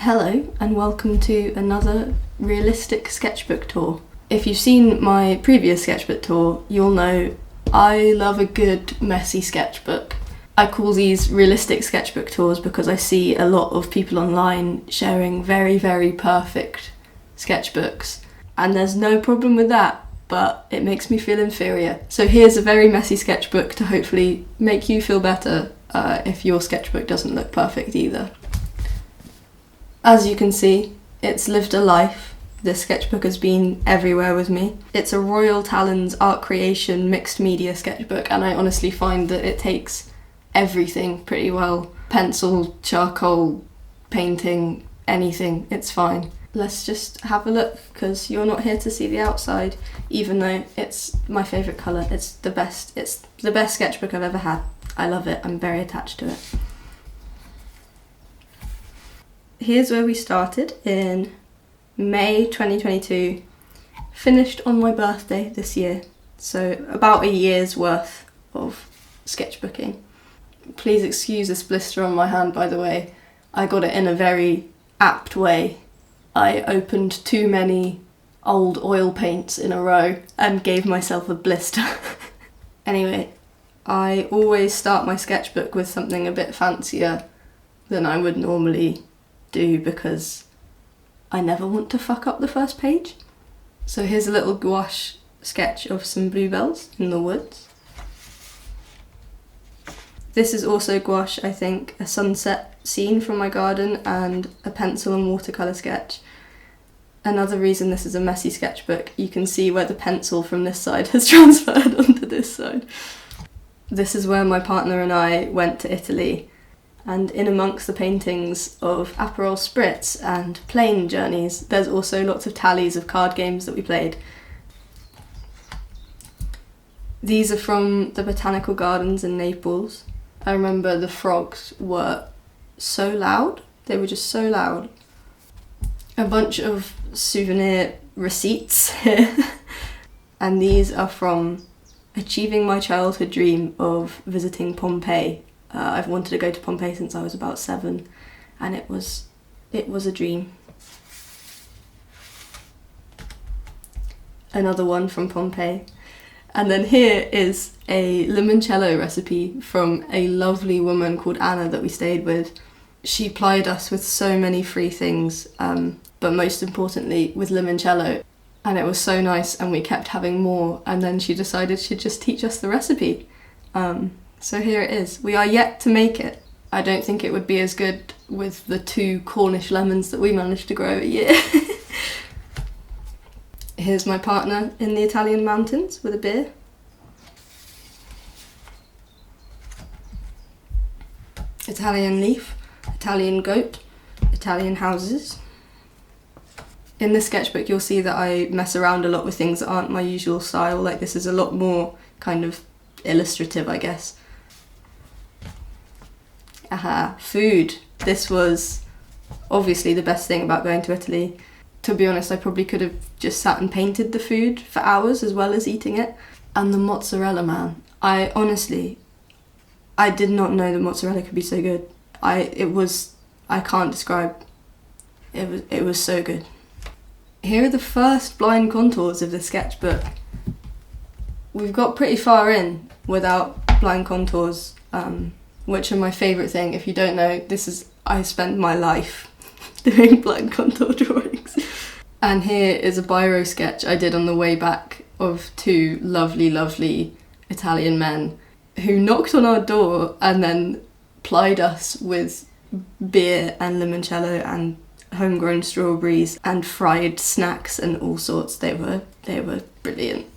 Hello and welcome to another realistic sketchbook tour. If you've seen my previous sketchbook tour, you'll know I love a good messy sketchbook. I call these realistic sketchbook tours because I see a lot of people online sharing very, very perfect sketchbooks, and there's no problem with that, but it makes me feel inferior. So here's a very messy sketchbook to hopefully make you feel better if your sketchbook doesn't look perfect either. As you can see, it's lived a life. This sketchbook has been everywhere with me. It's a Royal Talens art creation mixed media sketchbook, and I honestly find that it takes everything pretty well. Pencil, charcoal, painting, anything, it's fine. Let's just have a look, because you're not here to see the outside, even though it's my favourite colour. It's the best sketchbook I've ever had. I love it, I'm very attached to it. Here's where we started in May 2022, finished on my birthday this year, so about a year's worth of sketchbooking. Please excuse this blister on my hand, by the way. I got it in a very apt way. I opened too many old oil paints in a row and gave myself a blister. Anyway, I always start my sketchbook with something a bit fancier than I would normally do because I never want to fuck up the first page. So here's a little gouache sketch of some bluebells in the woods. This is also gouache, I think, a sunset scene from my garden and a pencil and watercolour sketch. Another reason this is a messy sketchbook, you can see where the pencil from this side has transferred onto this side. This is where my partner and I went to Italy, and in amongst the paintings of Aperol Spritz and plane journeys, there's also lots of tallies of card games that we played. These are from the botanical gardens in Naples. I remember the frogs were so loud, they were just so loud. A bunch of souvenir receipts here, and these are from achieving my childhood dream of visiting Pompeii. I've wanted to go to Pompeii since I was about 7, and it was a dream. Another one from Pompeii. And then here is a limoncello recipe from a lovely woman called Anna that we stayed with. She plied us with so many free things, but most importantly with limoncello. And it was so nice, and we kept having more, and then she decided she'd just teach us the recipe. So here it is. We are yet to make it. I don't think it would be as good with the 2 Cornish lemons that we managed to grow a year. Here's my partner in the Italian mountains with a beer. Italian leaf, Italian goat, Italian houses. In this sketchbook you'll see that I mess around a lot with things that aren't my usual style, like this is a lot more kind of illustrative, I guess. Food. This was obviously the best thing about going to Italy. To be honest, I probably could have just sat and painted the food for hours as well as eating it. And the mozzarella, man. I did not know that mozzarella could be so good. I can't describe. It was so good. Here are the first blind contours of the sketchbook. We've got pretty far in without blind contours, which are my favourite thing. If you don't know, I spent my life doing blind contour drawings. And here is a biro sketch I did on the way back of 2 lovely, lovely Italian men who knocked on our door and then plied us with beer and limoncello and homegrown strawberries and fried snacks and all sorts. They were brilliant.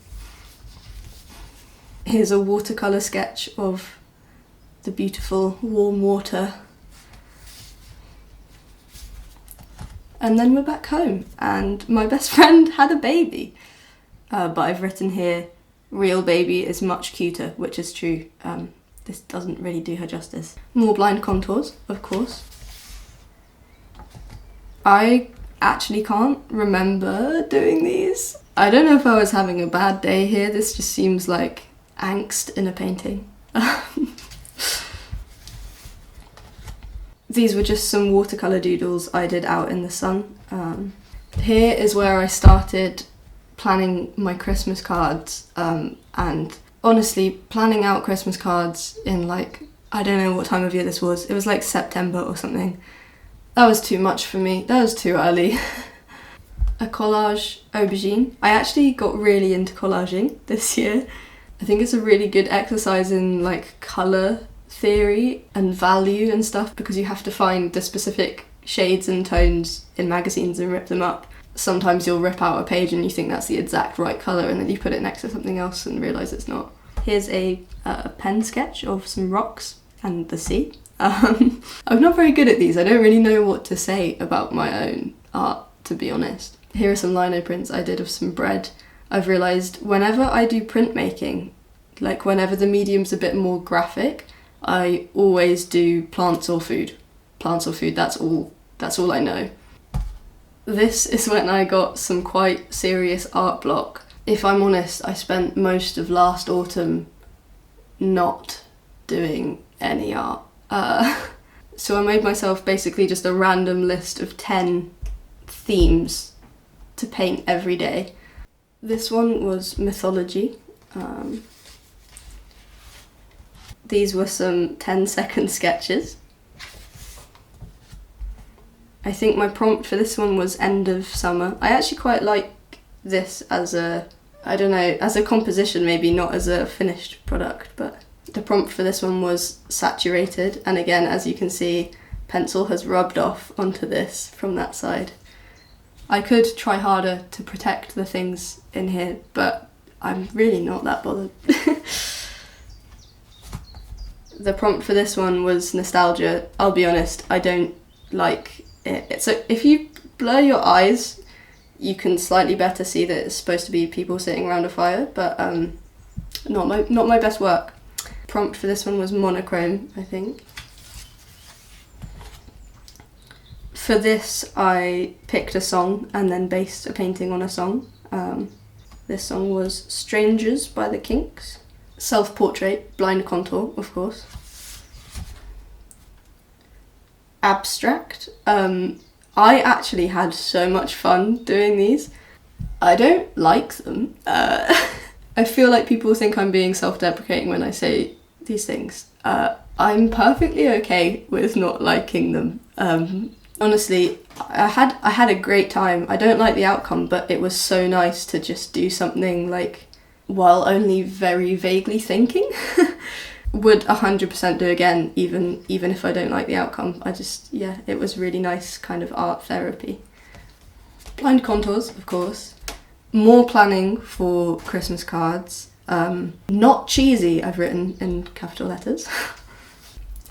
Here's a watercolour sketch of the beautiful warm water. And then we're back home, and my best friend had a baby. But I've written here, real baby is much cuter, which is true. This doesn't really do her justice. More blind contours, of course. I actually can't remember doing these. I don't know if I was having a bad day here. This just seems like angst in a painting. These were just some watercolour doodles I did out in the sun. Here is where I started planning my Christmas cards, and honestly, planning out Christmas cards in like, I don't know what time of year this was, it was like September or something. That was too much for me, that was too early. A collage aubergine. I actually got really into collaging this year. I think it's a really good exercise in like colour theory and value and stuff, because you have to find the specific shades and tones in magazines and rip them up. Sometimes you'll rip out a page and you think that's the exact right colour, and then you put it next to something else and realise it's not. Here's a pen sketch of some rocks and the sea. I'm not very good at these. I don't really know what to say about my own art, to be honest. Here are some lino prints I did of some bread. I've realised whenever I do printmaking, like whenever the medium's a bit more graphic, I always do plants or food. Plants or food, that's all I know. This is when I got some quite serious art block. If I'm honest, I spent most of last autumn not doing any art. So I made myself basically just a random list of 10 themes to paint every day. This one was mythology. These were some 10-second sketches. I think my prompt for this one was end of summer. I actually quite like this as a, I don't know, as a composition maybe, not as a finished product, but the prompt for this one was saturated, and again, as you can see, pencil has rubbed off onto this from that side. I could try harder to protect the things in here, but I'm really not that bothered. The prompt for this one was nostalgia. I'll be honest, I don't like it. So if you blur your eyes, you can slightly better see that it's supposed to be people sitting around a fire, but not my best work. Prompt for this one was monochrome, I think. For this, I picked a song and then based a painting on a song. This song was Strangers by the Kinks. Self-portrait, blind contour, of course. Abstract. I actually had so much fun doing these. I don't like them. I feel like people think I'm being self-deprecating when I say these things. I'm perfectly okay with not liking them. Honestly, I had a great time. I don't like the outcome, but it was so nice to just do something like, while only very vaguely thinking. Would 100% do again, even if I don't like the outcome. It was really nice kind of art therapy. Blind contours, of course. More planning for Christmas cards. Not cheesy, I've written in capital letters.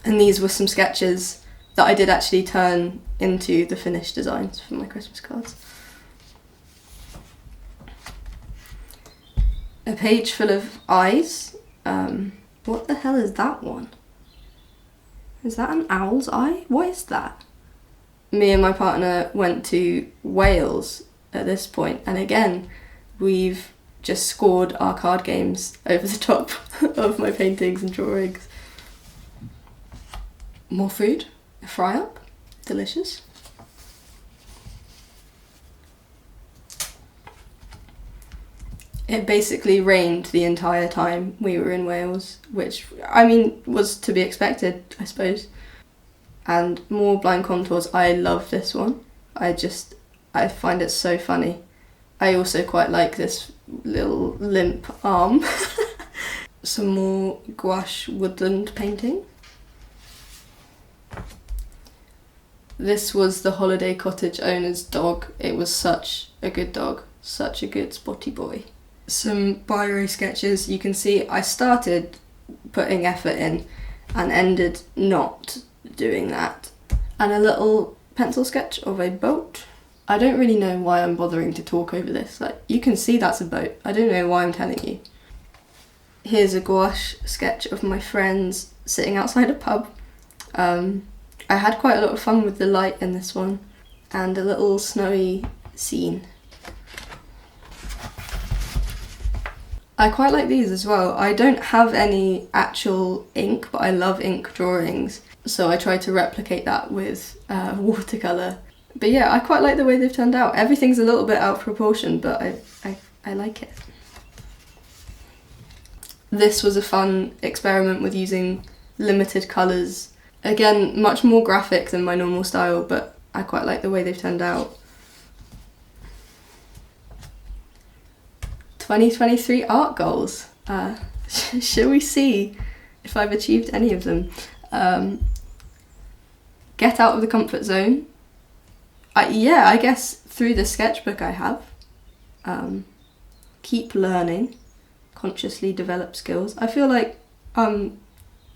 And these were some sketches that I did actually turn into the finished designs for my Christmas cards. A page full of eyes. What the hell is that one? Is that an owl's eye? What is that? Me and my partner went to Wales at this point, and again, we've just scored our card games over the top of my paintings and drawings. More food, a fry-up, delicious. It basically rained the entire time we were in Wales, which, I mean, was to be expected, I suppose. And more blind contours. I love this one. I find it so funny. I also quite like this little limp arm. Some more gouache woodland painting. This was the holiday cottage owner's dog. It was such a good dog, such a good spotty boy. Some biro sketches. You can see I started putting effort in and ended not doing that. And a little pencil sketch of a boat. I don't really know why I'm bothering to talk over this. Like, you can see that's a boat. I don't know why I'm telling you. Here's a gouache sketch of my friends sitting outside a pub. I had quite a lot of fun with the light in this one, and a little snowy scene. I quite like these as well. I don't have any actual ink, but I love ink drawings. so I tried to replicate that with watercolour. But yeah, I quite like the way they've turned out. Everything's a little bit out of proportion, but I like it. This was a fun experiment with using limited colours. Again, much more graphic than my normal style, but I quite like the way they've turned out. 2023 art goals. Shall we see if I've achieved any of them? Get out of the comfort zone. Yeah, I guess through the sketchbook I have. Keep learning. Consciously develop skills. I feel like,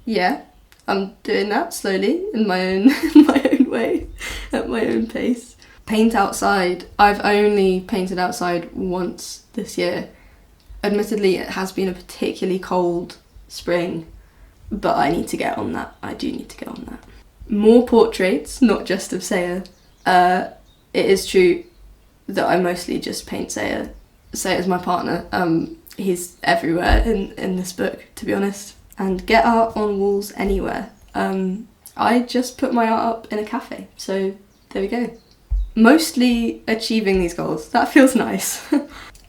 yeah, I'm doing that slowly in my own way, at my own pace. Paint outside. I've only painted outside once this year. Admittedly, it has been a particularly cold spring, but I need to get on that. I do need to get on that. More portraits, not just of Saya. It is true that I mostly just paint Saya. Saya's my partner. He's everywhere in this book, to be honest. And get art on walls anywhere. I just put my art up in a cafe, so there we go. Mostly achieving these goals. That feels nice.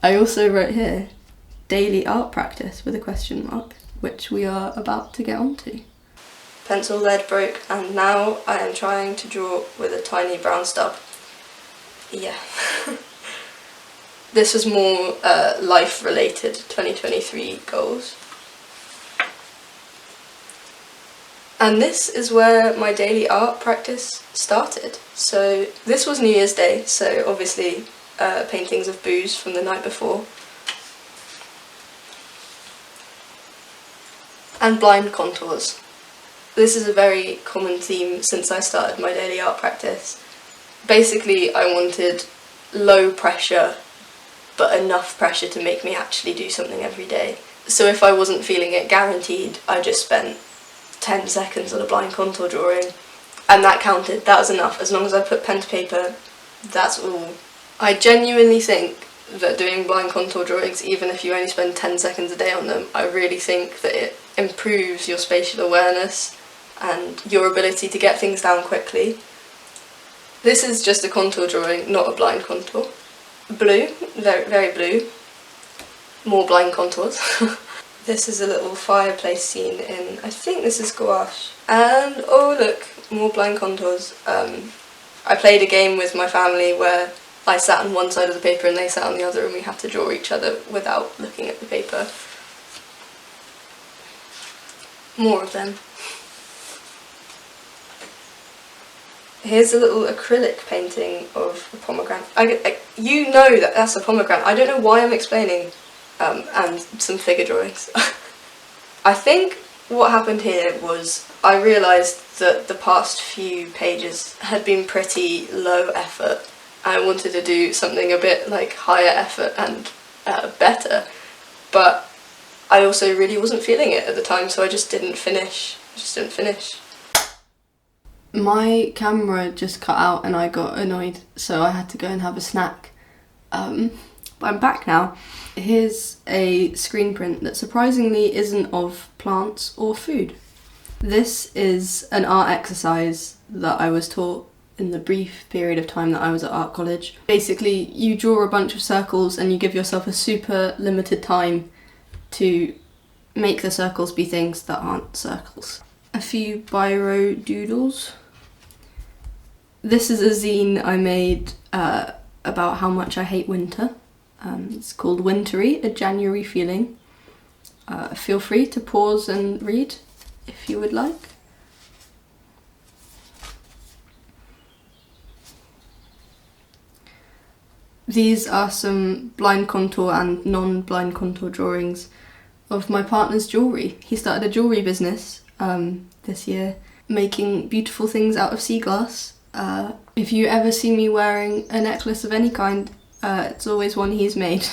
I also wrote here, daily art practice with a question mark, which we are about to get onto. Pencil lead broke, and now I am trying to draw with a tiny brown stub. Yeah. This was more life-related 2023 goals. And this is where my daily art practice started. So this was New Year's Day, so obviously paintings of booze from the night before. And blind contours. This is a very common theme since I started my daily art practice. Basically, I wanted low pressure, but enough pressure to make me actually do something every day. So if I wasn't feeling it guaranteed, I just spent 10 seconds on a blind contour drawing, and that counted. That was enough. As long as I put pen to paper, that's all. I genuinely think that doing blind contour drawings, even if you only spend 10 seconds a day on them, I really think that it improves your spatial awareness and your ability to get things down quickly. This is just a contour drawing, not a blind contour. Blue, very, very blue. More blind contours. This is a little fireplace scene in, I think this is gouache. And oh look, more blind contours. I played a game with my family where I sat on one side of the paper and they sat on the other, and we had to draw each other without looking at the paper. More of them. Here's a little acrylic painting of a pomegranate. You know that that's a pomegranate. I don't know why I'm explaining, and some figure drawings. I think what happened here was I realised that the past few pages had been pretty low effort. I wanted to do something a bit like higher effort and better, but I also really wasn't feeling it at the time, so I just didn't finish. My camera just cut out and I got annoyed, so I had to go and have a snack. But I'm back now. Here's a screen print that surprisingly isn't of plants or food. This is an art exercise that I was taught in the brief period of time that I was at art college. Basically, you draw a bunch of circles and you give yourself a super limited time to make the circles be things that aren't circles. A few biro doodles. This is a zine I made about how much I hate winter. It's called Wintry, a January feeling. Feel free to pause and read if you would like. These are some blind contour and non-blind contour drawings of my partner's jewellery. He started a jewellery business this year, making beautiful things out of sea glass. If you ever see me wearing a necklace of any kind, it's always one he's made.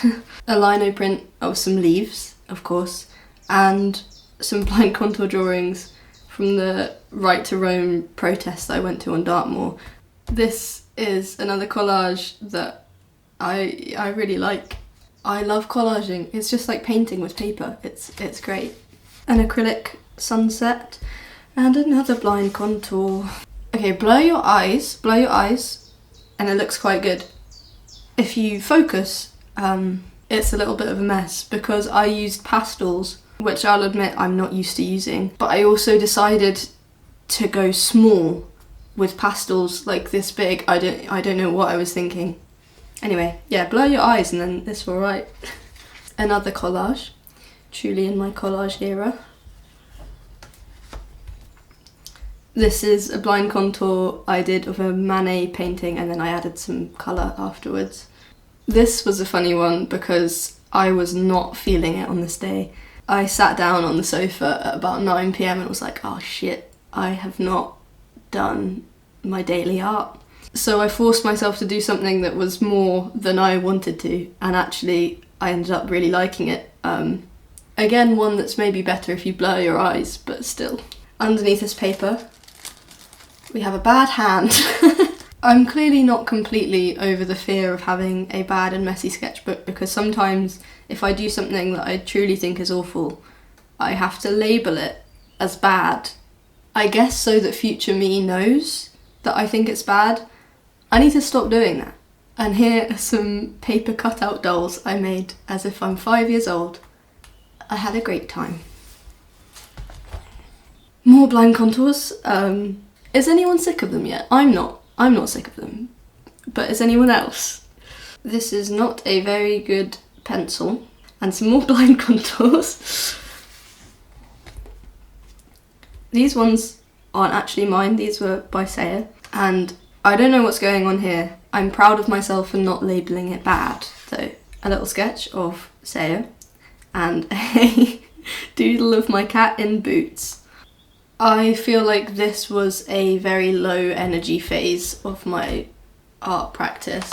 A lino print of some leaves, of course, and some blind contour drawings from the Right to Roam protest that I went to on Dartmoor. This is another collage that I really like. I love collaging. It's just like painting with paper. It's great. An acrylic sunset. And another blind contour. Okay, blur your eyes, and it looks quite good. If you focus, it's a little bit of a mess because I used pastels, which I'll admit I'm not used to using, but I also decided to go small with pastels like this big. I don't know what I was thinking. Anyway, yeah, blur your eyes and then it's alright. Another collage, truly in my collage era. This is a blind contour I did of a Manet painting and then I added some colour afterwards. This was a funny one because I was not feeling it on this day. I sat down on the sofa at about 9 PM and was like, oh shit, I have not done my daily art. So I forced myself to do something that was more than I wanted to, and actually I ended up really liking it. Again, one that's maybe better if you blur your eyes, but still. Underneath this paper, we have a bad hand. I'm clearly not completely over the fear of having a bad and messy sketchbook, because sometimes if I do something that I truly think is awful, I have to label it as bad. I guess so that future me knows that I think it's bad. I need to stop doing that. And here are some paper cutout dolls I made as if I'm 5 years old. I had a great time. More blind contours. Is anyone sick of them yet? I'm not sick of them. But is anyone else? This is not a very good pencil. And some more blind contours. These ones aren't actually mine, these were by Saya. And I don't know what's going on here. I'm proud of myself for not labelling it bad. So, a little sketch of Saya and a doodle of my cat in boots. I feel like this was a very low energy phase of my art practice.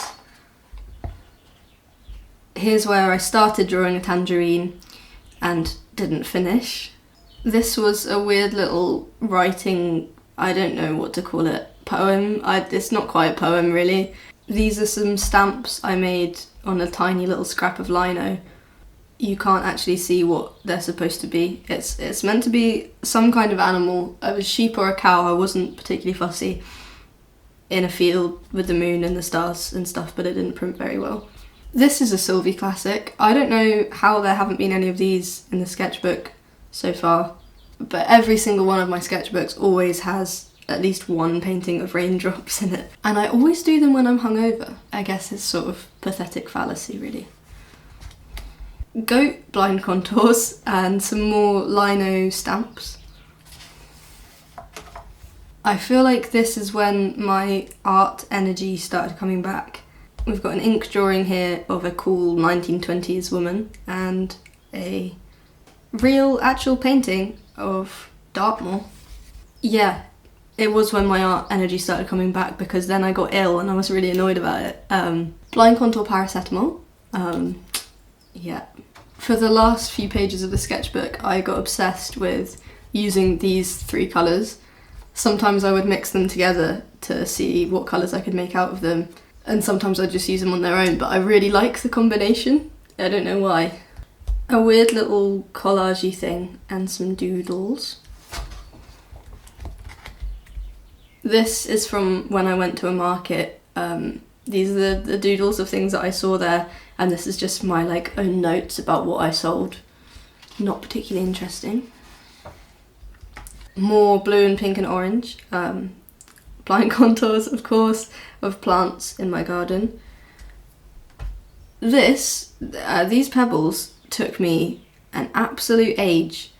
Here's where I started drawing a tangerine and didn't finish. This was a weird little writing, I don't know what to call it, poem. It's not quite a poem really. These are some stamps I made on a tiny little scrap of lino. You can't actually see what they're supposed to be. It's meant to be some kind of animal, a sheep or a cow. I wasn't particularly fussy, in a field with the moon and the stars and stuff, but it didn't print very well. This is a Sylvie classic. I don't know how there haven't been any of these in the sketchbook so far, but every single one of my sketchbooks always has at least one painting of raindrops in it. And I always do them when I'm hungover. I guess it's sort of pathetic fallacy, really. Goat blind contours and some more lino stamps. I feel like this is when my art energy started coming back. We've got an ink drawing here of a cool 1920s woman and a real actual painting of Dartmoor. Yeah, it was when my art energy started coming back because then I got ill and I was really annoyed about it. Blind contour paracetamol. Yeah. For the last few pages of the sketchbook, I got obsessed with using these three colours. Sometimes I would mix them together to see what colours I could make out of them, and sometimes I'd just use them on their own, but I really like the combination. I don't know why. A weird little collage-y thing and some doodles. This is from when I went to a market. These are the doodles of things that I saw there, and this is just my own notes about what I sold. Not particularly interesting. More blue and pink and orange. Blind contours, of course, of plants in my garden. These pebbles took me an absolute age.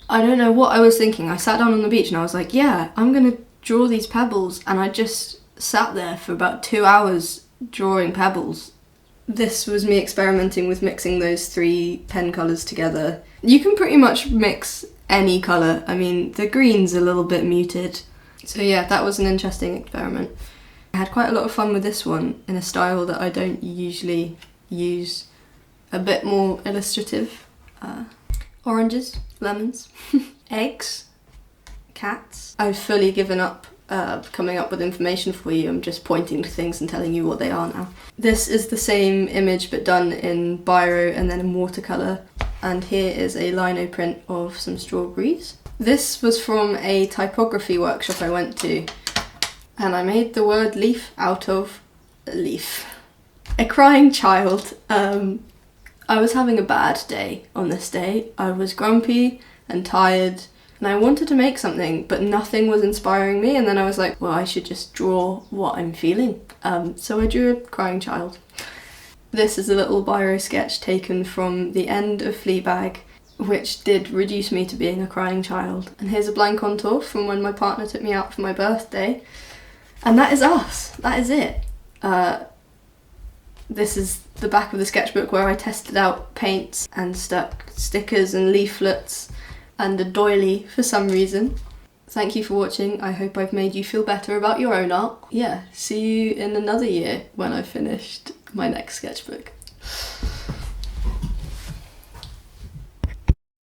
I don't know what I was thinking. I sat down on the beach and I was like, yeah, I'm gonna draw these pebbles, and I just sat there for about 2 hours drawing pebbles. This was me experimenting with mixing those three pen colours together. You can pretty much mix any colour. I mean, the green's a little bit muted. So yeah, that was an interesting experiment. I had quite a lot of fun with this one in a style that I don't usually use. A bit more illustrative. Oranges, lemons, eggs, cats. I've fully given up coming up with information for you. I'm just pointing to things and telling you what they are now. This is the same image but done in biro and then in watercolour. And here is a lino print of some strawberries. This was from a typography workshop I went to, and I made the word leaf out of a leaf. A crying child. I was having a bad day on this day. I was grumpy and tired, and I wanted to make something, but nothing was inspiring me, and then I was like, well, I should just draw what I'm feeling. So I drew a crying child. This is a little biro sketch taken from the end of Fleabag, which did reduce me to being a crying child. And here's a blank contour from when my partner took me out for my birthday. And that is us. That is it. This is the back of the sketchbook where I tested out paints and stuck stickers and leaflets and a doily for some reason. Thank you for watching. I hope I've made you feel better about your own art. Yeah, see you in another year when I've finished my next sketchbook.